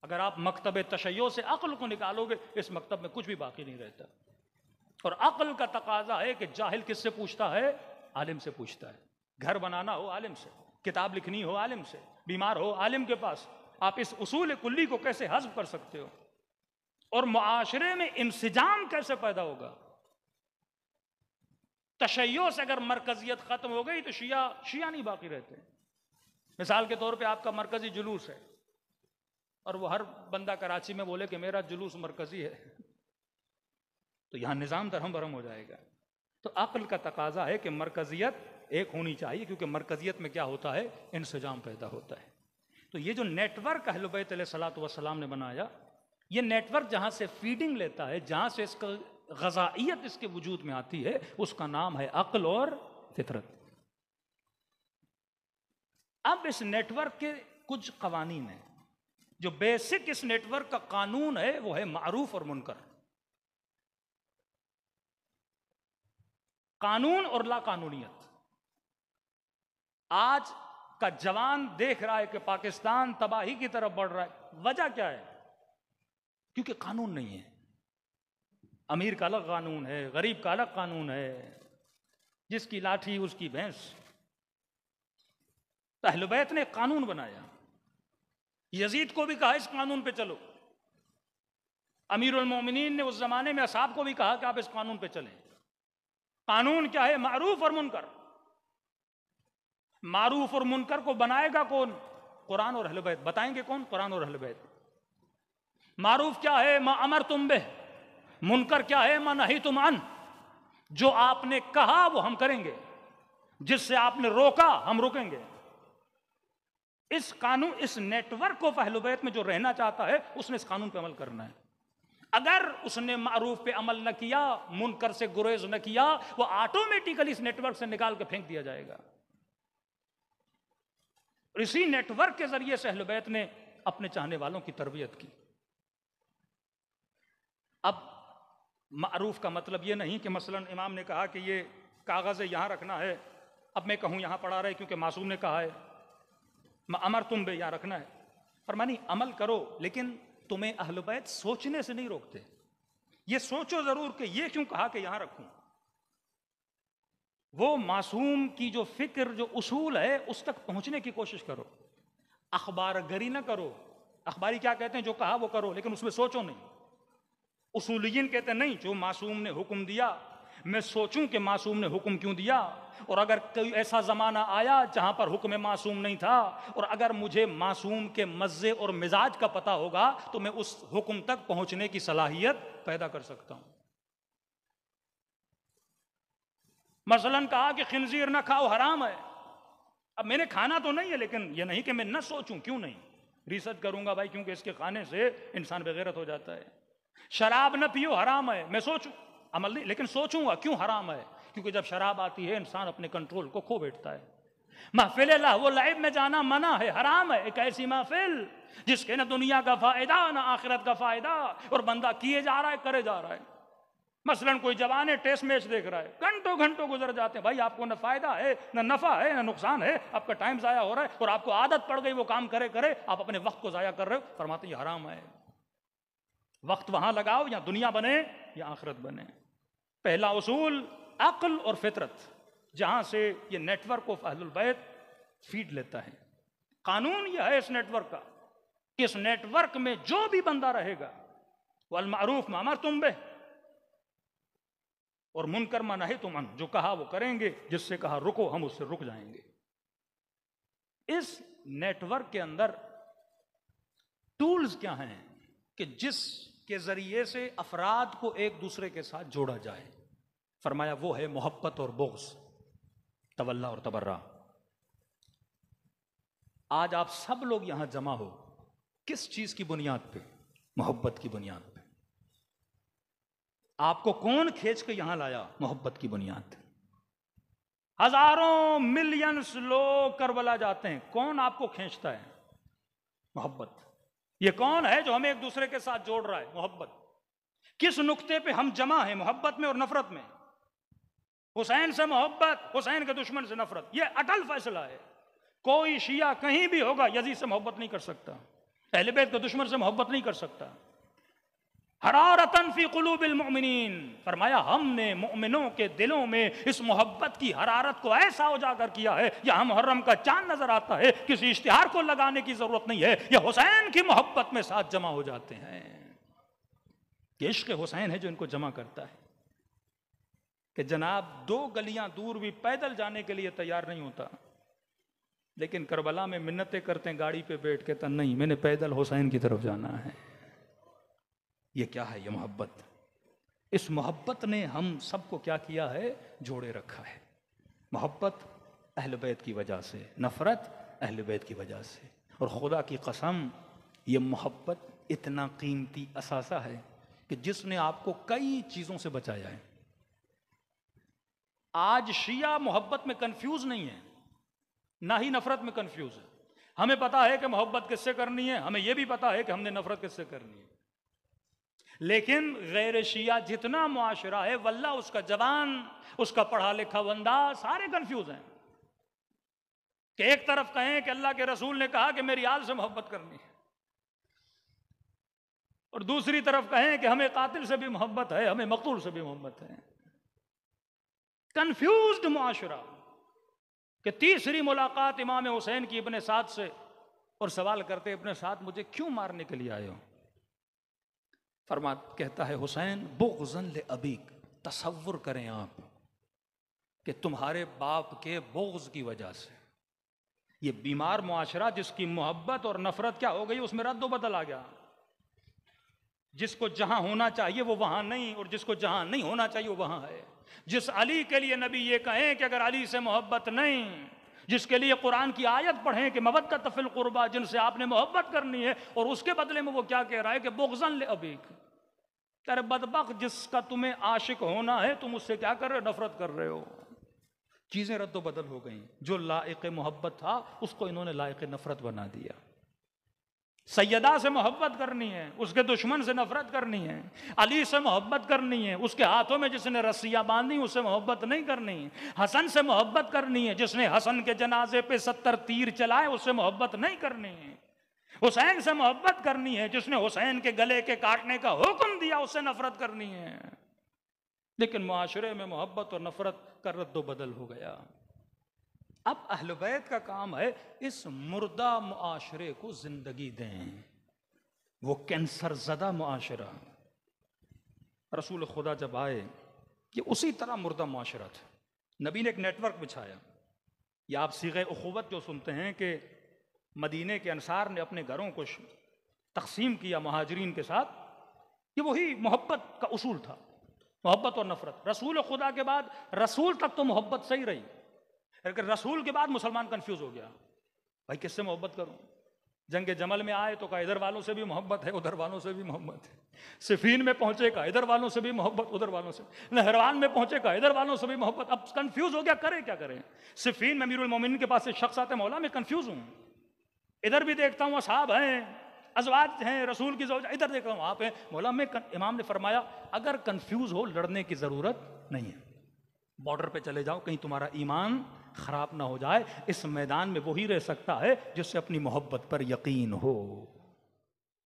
اگر آپ مکتب تشیع سے عقل کو نکالو گے اس مکتب میں کچھ بھی باقی نہیں رہتا. اور عقل کا تقاضا ہے کہ جاہل کس سے پوچھتا ہے؟ عالم سے پوچھتا ہے. گھر بنانا ہو عالم سے، کتاب لکھنی ہو عالم سے، بیمار ہو عالم کے پاس. آپ اس اصول کلی کو کیسے حذف کر سکتے ہو؟ اور معاشرے میں انسجام کیسے پیدا ہوگا؟ تشیع سے اگر مرکزیت ختم ہو گئی تو شیعہ نہیں باقی رہتے. مثال کے طور پہ آپ کا مرکزی جلوس ہے اور وہ ہر بندہ کراچی میں بولے کہ میرا جلوس مرکزی ہے تو یہاں نظام درہم برہم ہو جائے گا. تو عقل کا تقاضا ہے کہ مرکزیت ایک ہونی چاہیے، کیونکہ مرکزیت میں کیا ہوتا ہے؟ انسجام پیدا ہوتا ہے. تو یہ جو نیٹ ورک اہل بیت علیہ الصلوۃ والسلام نے بنایا، یہ نیٹ ورک جہاں سے فیڈنگ لیتا ہے، جہاں سے اس کا غذائیت اس کے وجود میں آتی ہے، اس کا نام ہے عقل اور فطرت. اب اس نیٹ ورک کے کچھ قوانین ہیں. جو بیسک اس نیٹ ورک کا قانون ہے وہ ہے معروف اور منکر. قانون اور لا قانونیت. آج کا جوان دیکھ رہا ہے کہ پاکستان تباہی کی طرف بڑھ رہا ہے. وجہ کیا ہے؟ کیونکہ قانون نہیں ہے. امیر کا الگ قانون ہے، غریب کا الگ قانون ہے، جس کی لاٹھی اس کی بھینس. اہل بیت نے قانون بنایا. یزید کو بھی کہا اس قانون پہ چلو. امیر المومنین نے اس زمانے میں اصحاب کو بھی کہا کہ آپ اس قانون پہ چلیں. قانون کیا ہے؟ معروف اور منکر. معروف اور منکر کو بنائے گا کون؟ قرآن اور اہل بیت. بتائیں گے کون؟ قرآن اور اہل بیت. معروف کیا ہے؟ ما امرتم بہ. منکر کیا ہے؟ ما نہیتم عنہ. جو آپ نے کہا وہ ہم کریں گے، جس سے آپ نے روکا ہم روکیں گے. اس قانون، اس نیٹ ورک کو اہل بیت میں جو رہنا چاہتا ہے اس نے اس قانون پہ عمل کرنا ہے. اگر اس نے معروف پہ عمل نہ کیا، منکر سے گریز نہ کیا، وہ آٹومیٹیکلی اس نیٹ ورک سے نکال کے پھینک دیا جائے گا. اور اسی نیٹ ورک کے ذریعے سے اہل بیت نے اپنے چاہنے والوں کی تربیت کی. اب معروف کا مطلب یہ نہیں کہ مثلا امام نے کہا کہ یہ کاغذ یہاں رکھنا ہے، اب میں کہوں یہاں پڑھا رہے کیونکہ معصوم نے کہا ہے. امر تم بے یہاں رکھنا ہے. فرمانی عمل کرو، لیکن تمہیں اہل بیت سوچنے سے نہیں روکتے. یہ سوچو ضرور کہ یہ کیوں کہا کہ یہاں رکھوں. وہ معصوم کی جو فکر، جو اصول ہے اس تک پہنچنے کی کوشش کرو. اخبار گری نہ کرو. اخباری کیا کہتے ہیں؟ جو کہا وہ کرو، لیکن اس میں سوچو نہیں. اصولیین کہتے ہیں نہیں، جو معصوم نے حکم دیا میں سوچوں کہ معصوم نے حکم کیوں دیا. اور اگر کوئی ایسا زمانہ آیا جہاں پر حکم معصوم نہیں تھا، اور اگر مجھے معصوم کے مزے اور مزاج کا پتہ ہوگا تو میں اس حکم تک پہنچنے کی صلاحیت پیدا کر سکتا ہوں. مثلا کہا کہ خنزیر نہ کھاؤ، حرام ہے. اب میں نے کھانا تو نہیں ہے، لیکن یہ نہیں کہ میں نہ سوچوں. کیوں نہیں؟ ریسرچ کروں گا بھائی، کیونکہ اس کے کھانے سے انسان بغیرت ہو جاتا ہے. شراب نہ پیو، حرام ہے. میں سوچوں، عمل نہیں لیکن سوچوں گا کیوں حرام ہے. کیونکہ جب شراب آتی ہے انسان اپنے کنٹرول کو کھو بیٹھتا ہے. محفل لہو و لعب میں جانا منع ہے، حرام ہے. ایک ایسی محفل جس کے نہ دنیا کا فائدہ نہ آخرت کا فائدہ، اور بندہ کیے جا رہا ہے، کرے جا رہا ہے. مثلا کوئی جوان ہے ٹیسٹ میچ دیکھ رہا ہے، گھنٹوں گھنٹوں گزر جاتے ہیں. بھائی آپ کو نہ فائدہ ہے نہ نفع ہے نہ نقصان ہے، آپ کا ٹائم ضائع ہو رہا ہے، اور آپ کو عادت پڑ گئی وہ کام کرے کرے، آپ اپنے وقت کو ضائع کر رہے ہو. فرماتے ہیں یہ حرام ہے. وقت وہاں لگاؤ یا دنیا بنے یا آخرت بنے. پہلا اصول عقل اور فطرت، جہاں سے یہ نیٹ ورک آف اہل البیت فیڈ لیتا ہے. قانون یہ ہے اس نیٹ ورک کا کہ اس نیٹ ورک میں جو بھی بندہ رہے گا، والمعروف ما امرتم بہ، اور منکر ما نہیتم عنہ، جو کہا وہ کریں گے، جس سے کہا رکو ہم اس سے رک جائیں گے. اس نیٹ ورک کے اندر ٹولز کیا ہیں کہ جس کے ذریعے سے افراد کو ایک دوسرے کے ساتھ جوڑا جائے؟ فرمایا وہ ہے محبت اور بغض، تولا اور تبرہ. آج آپ سب لوگ یہاں جمع ہو کس چیز کی بنیاد پہ؟ محبت کی بنیاد پہ. آپ کو کون کھینچ کے یہاں لایا؟ محبت کی بنیاد. ہزاروں ملینز لوگ کربلا جاتے ہیں، کون آپ کو کھینچتا ہے؟ محبت. یہ کون ہے جو ہمیں ایک دوسرے کے ساتھ جوڑ رہا ہے؟ محبت. کس نقطے پہ ہم جمع ہیں؟ محبت میں اور نفرت میں. حسین سے محبت، حسین کے دشمن سے نفرت. یہ اٹل فیصلہ ہے. کوئی شیعہ کہیں بھی ہوگا یزید سے محبت نہیں کر سکتا. اہل بیت کا دشمن سے محبت نہیں کر سکتا. حرارتن فی قلوب المؤمنین، فرمایا ہم نے مؤمنوں کے دلوں میں اس محبت کی حرارت کو ایسا اجاگر کیا ہے، یہاں محرم کا چاند نظر آتا ہے، کسی اشتہار کو لگانے کی ضرورت نہیں ہے، یہ حسین کی محبت میں ساتھ جمع ہو جاتے ہیں. یہ عشق حسین ہے جو ان کو جمع کرتا ہے کہ جناب 2 گلیاں دور بھی پیدل جانے کے لیے تیار نہیں ہوتا، لیکن کربلا میں منتیں کرتے ہیں گاڑی پہ بیٹھ کے، تو نہیں، میں نے پیدل حسین کی طرف جانا ہے. یہ کیا ہے؟ یہ محبت. اس محبت نے ہم سب کو کیا کیا ہے؟ جوڑے رکھا ہے. محبت اہل بیت کی وجہ سے، نفرت اہل بیت کی وجہ سے. اور خدا کی قسم یہ محبت اتنا قیمتی اثاثہ ہے کہ جس نے آپ کو کئی چیزوں سے بچایا ہے. آج شیعہ محبت میں کنفیوز نہیں ہے، نہ ہی نفرت میں کنفیوز ہے. ہمیں پتا ہے کہ محبت کس سے کرنی ہے، ہمیں یہ بھی پتا ہے کہ ہم نے نفرت کس سے کرنی ہے. لیکن غیر شیعہ جتنا معاشرہ ہے واللہ اس کا جوان، اس کا پڑھا لکھا بندہ سارے کنفیوز ہیں کہ ایک طرف کہیں کہ اللہ کے رسول نے کہا کہ میری آل سے محبت کرنی ہے، اور دوسری طرف کہیں کہ ہمیں قاتل سے بھی محبت ہے، ہمیں مقتول سے بھی محبت ہے. کنفیوزڈ معاشرہ. کہ تیسری ملاقات امام حسین کی ابن سعد سے، اور سوال کرتے ابن سعد مجھے کیوں مارنے کے لیے آئے ہو؟ کہتا ہے حسین بغضاً لأبیک، تصور کریں آپ کہ تمہارے باپ کے بغض کی وجہ سے. یہ بیمار معاشرہ جس کی محبت اور نفرت کیا ہو گئی، اس میں رد و بدل آ گیا. جس کو جہاں ہونا چاہیے وہ وہاں نہیں، اور جس کو جہاں نہیں ہونا چاہیے وہ وہاں ہے. جس علی کے لیے نبی یہ کہیں کہ اگر علی سے محبت نہیں، جس کے لیے قرآن کی آیت پڑھیں کہ مودۃ فی القربیٰ، جن سے آپ نے محبت کرنی ہے، اور اس کے بدلے میں وہ کیا کہہ رہا ہے کہ بغضاً لأبیک. ارے بدبخت، جس کا تمہیں عاشق ہونا ہے تم اس سے کیا کر رہے ہو؟ نفرت کر رہے ہو. چیزیں رد و بدل ہو گئیں. جو لائق محبت تھا اس کو انہوں نے لائق نفرت بنا دیا. سیدہ سے محبت کرنی ہے، اس کے دشمن سے نفرت کرنی ہے. علی سے محبت کرنی ہے، اس کے ہاتھوں میں جس نے رسیاں باندھی اس سے محبت نہیں کرنی. حسن سے محبت کرنی ہے، جس نے حسن کے جنازے پہ 70 تیر چلائے اس سے محبت نہیں کرنی. حسین سے محبت کرنی ہے، جس نے حسین کے گلے کے کاٹنے کا حکم دیا اس سے نفرت کرنی ہے. لیکن معاشرے میں محبت اور نفرت کا رد و بدل ہو گیا. اب اہل بیت کا کام ہے اس مردہ معاشرے کو زندگی دیں. وہ کینسر زدہ معاشرہ. رسول خدا جب آئے یہ اسی طرح مردہ معاشرہ تھا. نبی نے ایک نیٹ ورک بچھایا. یا آپ صیغہ اخوت جو سنتے ہیں کہ مدینے کے انصار نے اپنے گھروں کو تقسیم کیا مہاجرین کے ساتھ، یہ وہی محبت کا اصول تھا. محبت اور نفرت. رسول خدا کے بعد رسول تک تو محبت صحیح رہی، لیکن رسول کے بعد مسلمان کنفیوز ہو گیا. بھائی کس سے محبت کروں؟ جنگ جمل میں آئے تو کہا ادھر والوں سے بھی محبت ہے، ادھر والوں سے بھی محبت ہے. صفین میں پہنچے کہا ادھر والوں سے بھی محبت، ادھر والوں سے. نہروان میں پہنچے کہا ادھر والوں سے بھی محبت. اب کنفیوز ہو گیا، کرے کیا کریں. صفین میں امیر المومنین کے پاس ایک شخص آتے، مولا میں کنفیوز ہوں، ادھر بھی دیکھتا ہوں اصحاب ہیں، ازواج ہیں، رسول کی زوجہ، ادھر دیکھ رہا ہوں آپ ہیں مولا میں. امام نے فرمایا اگر کنفیوز ہو لڑنے کی ضرورت نہیں ہے، بارڈر پہ چلے جاؤ، کہیں تمہارا ایمان خراب نہ ہو جائے. اس میدان میں وہی رہ سکتا ہے جس سے اپنی محبت پر یقین ہو.